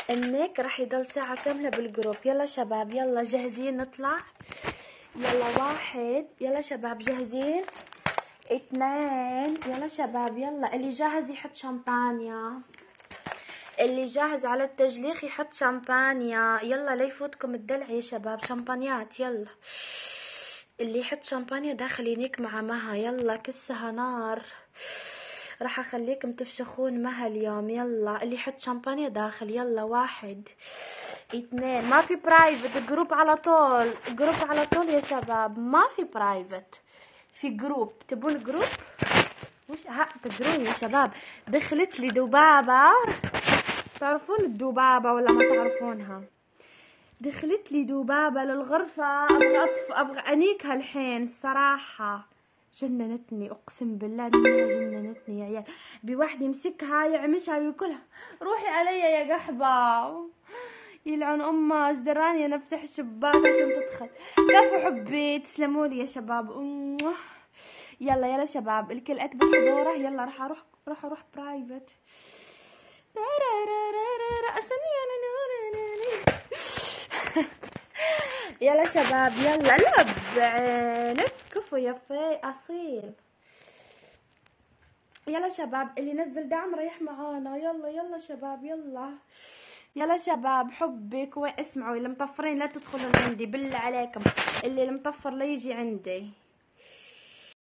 انك راح يضل ساعة كاملة بالجروب. يلا شباب يلا جاهزين نطلع؟ يلا 1. يلا شباب جاهزين؟ 2. يلا شباب يلا، اللي جاهز يحط شامبانيا، اللي جاهز على التجليخ يحط شامبانيا. يلا ليفوتكم الدلع يا شباب، شامبانيات يلا. اللي يحط شامبانيا داخل ينيك مع مها. يلا كسها نار، راح اخليكم تفشخون مها اليوم. يلا اللي يحط شامبانيا داخل. يلا 1 2. ما في برايفت، جروب على طول، جروب على طول يا شباب، ما في برايفت، في جروب. تبون جروب؟ وش تدرون يا شباب، دخلت لي ذبابة. تعرفون الذبابة ولا ما تعرفونها؟ دخلت لي ذبابة للغرفة، ابغى انيكها الحين الصراحة. جننتني اقسم بالله انها جننتني يا عيال. بواحد يمسكها يعمشها وياكلها. روحي علي يا قحبة، يلعن امها. ايش دراني انا افتح الشباك عشان تدخل. كفو حبي، تسلموا لي يا شباب. يلا يلا شباب، الكل اكبر حضوره. يلا راح اروح برايفت. يلا شباب يلا، لعب بعينك. كفو يا في اصيل. يلا شباب اللي نزل دعم ريح معانا. يلا يلا شباب يلا. يلا شباب حبك. واسمعوا اللي مطفرين لا تدخلوا عندي بالله عليكم، اللي المطفر لا يجي عندي.